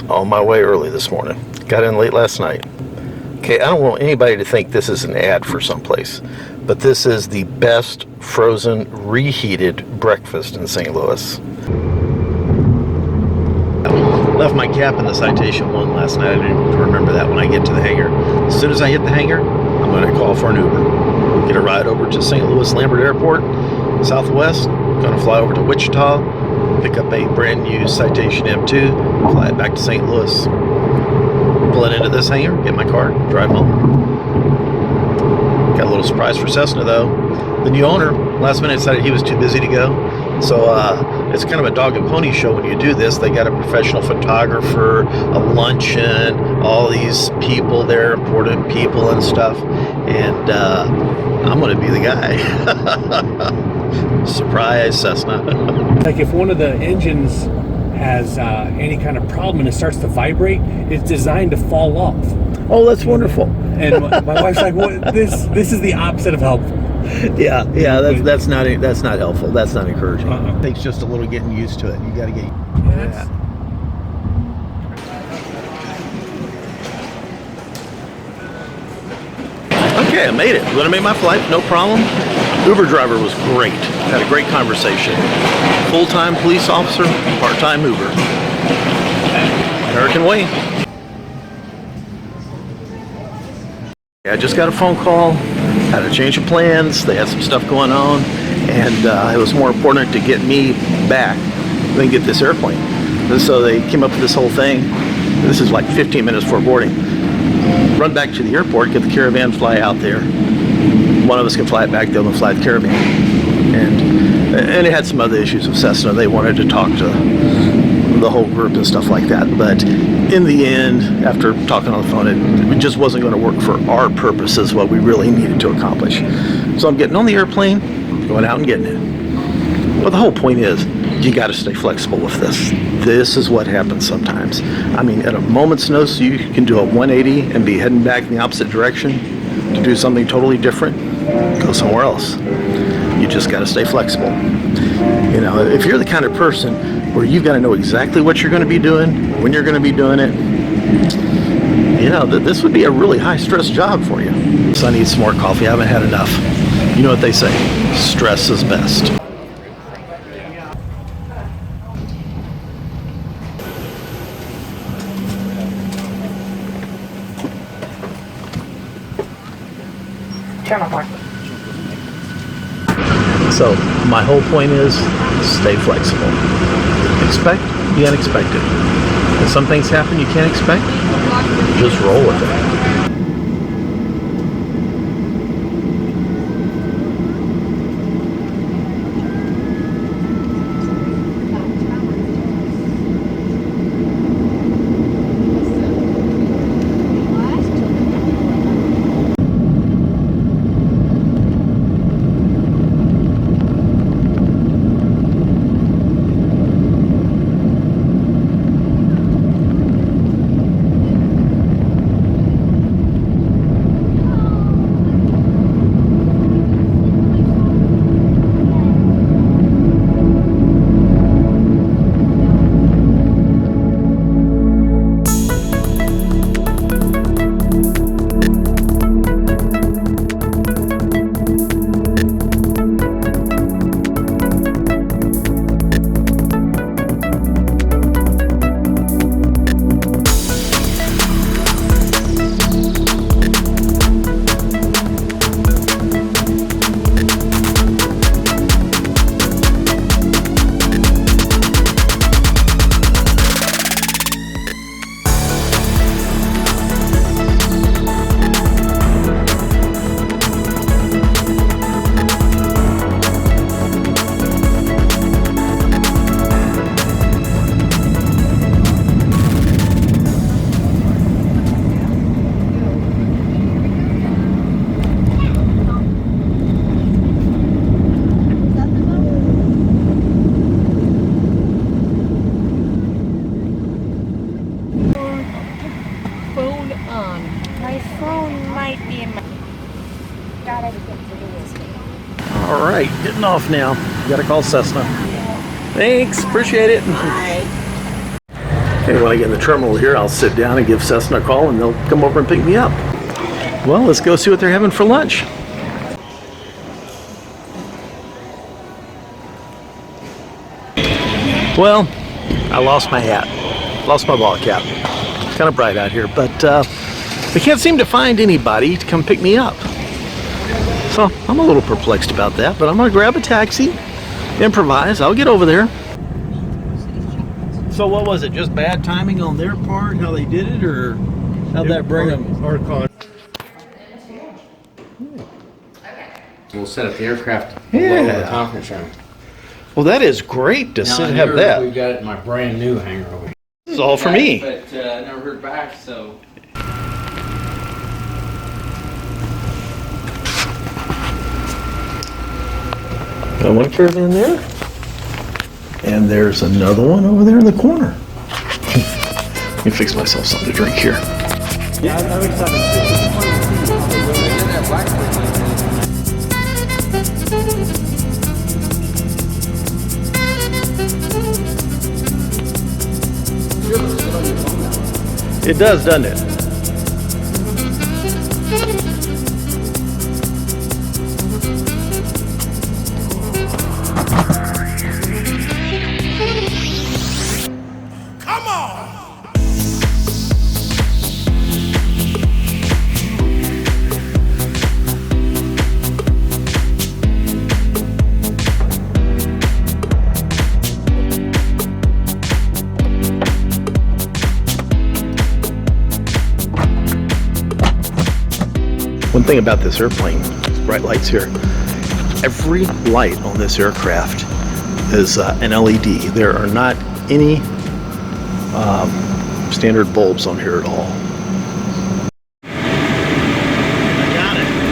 On my way early this morning. Got in late last night. Okay, I don't want anybody to think this is an ad for someplace, but this is the best frozen reheated breakfast in St. Louis. Left my cap in the Citation 1 last night. I didn't remember that when I get to the hangar. As soon as I hit the hangar, I'm going to call for an Uber. Get a ride over to St. Louis Lambert Airport, Southwest. Going to fly over to Wichita, pick up a brand new Citation M2, fly it back to St. Louis. Pull it into this hangar, get my car, drive home. Got a little surprise for Cessna though. The new owner, last minute, decided he was too busy to go. So it's kind of a dog and pony show when you do this. They got a professional photographer, a luncheon, all these people there, important people and stuff. And I'm going to be the guy. Surprise, Cessna. Like if one of the engines has any kind of problem and it starts to vibrate, it's designed to fall off. Oh, that's wonderful. And my wife's like, "What? This is the opposite of helpful." Yeah, that's not helpful. That's not encouraging. It takes just a little getting used to it. You got to get used to that. Okay, I made it. I'm gonna make my flight, no problem. Uber driver was great. Had a great conversation. Full-time police officer, part-time Uber. American way. I just got a phone call, had a change of plans, they had some stuff going on, and it was more important to get me back than get this airplane. And so they came up with this whole thing. This is like 15 minutes before boarding. Run back to the airport, get the Caravan, fly out there. One of us can fly it back, the other one fly the Caravan. And it had some other issues with Cessna. They wanted to talk to the whole group and stuff like that. But in the end, after talking on the phone, it just wasn't going to work for our purposes, what we really needed to accomplish. So I'm getting on the airplane, going out and getting it. But the whole point is, you got to stay flexible with this. This is what happens sometimes. I mean, at a moment's notice, you can do a 180 and be heading back in the opposite direction to do something totally different, go somewhere else. You just got to stay flexible. You know, if you're the kind of person where you've got to know exactly what you're going to be doing, when you're going to be doing it, you know, this would be a really high-stress job for you. So I need some more coffee. I haven't had enough. You know what they say, stress is best. So my whole point is stay flexible. Expect the unexpected. When some things happen you can't expect, just roll with it. All right, getting off now. Got to call Cessna. Thanks, appreciate it. Bye. And when I get in the terminal here, I'll sit down and give Cessna a call, and they'll come over and pick me up. Well, let's go see what they're having for lunch. Well, I lost my hat. Lost my ball cap. It's kind of bright out here, but I can't seem to find anybody to come pick me up. So I'm a little perplexed about that, but I'm gonna grab a taxi, improvise, I'll get over there. So what was it, just bad timing on their part, how they did it, or how'd that bring them? Our con. We'll set up the aircraft below the conference room. Well, that is great to Now, have that. We've got it in my brand new hangar over here. This is all for me. But I never heard back, so. Got one curve in there. And there's another one over there in the corner. Let me fix myself something to drink here. Yeah, I'm excited. It does, doesn't it? One thing about this airplane, these bright lights here, every light on this aircraft is an LED. There are not any standard bulbs on here at all. I got it.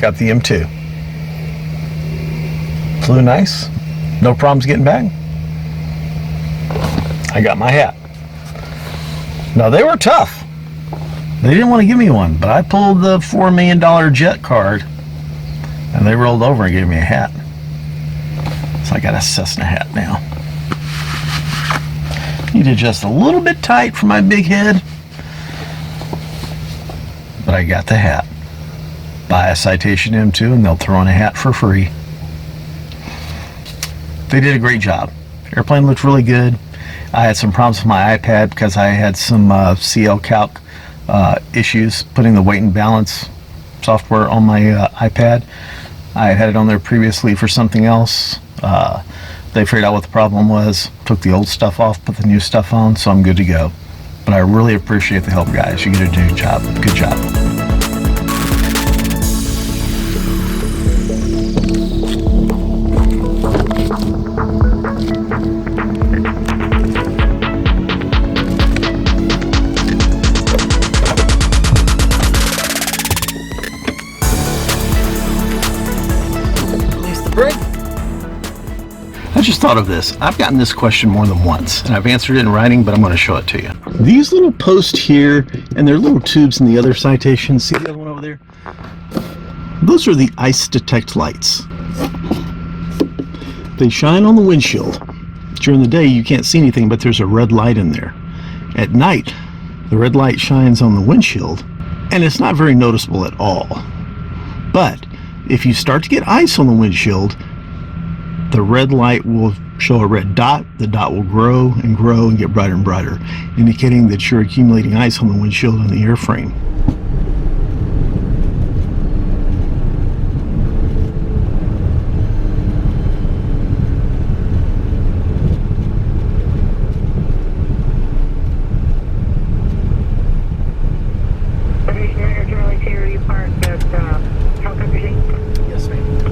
Got the M2. Flew nice. No problems getting back. I got my hat. Now they were tough. They didn't want to give me one, but I pulled the $4 million jet card and they rolled over and gave me a hat. So I got a Cessna hat now. Needed just a little bit tight for my big head, but I got the hat. Buy a Citation M2 and they'll throw in a hat for free. They did a great job. Airplane looked really good. I had some problems with my iPad because I had some CL Calc issues putting the weight and balance software on my iPad. I had it on there previously for something else. They figured out what the problem was, took the old stuff off, put the new stuff on, so I'm good to go. But I really appreciate the help, guys. You did a good job. Good job. I just thought of this. I've gotten this question more than once, and I've answered it in writing, but I'm going to show it to you. These little posts here, and there are little tubes in the other citations. See the other one over there? Those are the ice detect lights. They shine on the windshield. During the day, you can't see anything, but there's a red light in there. At night, the red light shines on the windshield, and it's not very noticeable at all. But if you start to get ice on the windshield, the red light will show a red dot. The dot will grow and get brighter and brighter, indicating that you're accumulating ice on the windshield and the airframe. Yes, ma'am.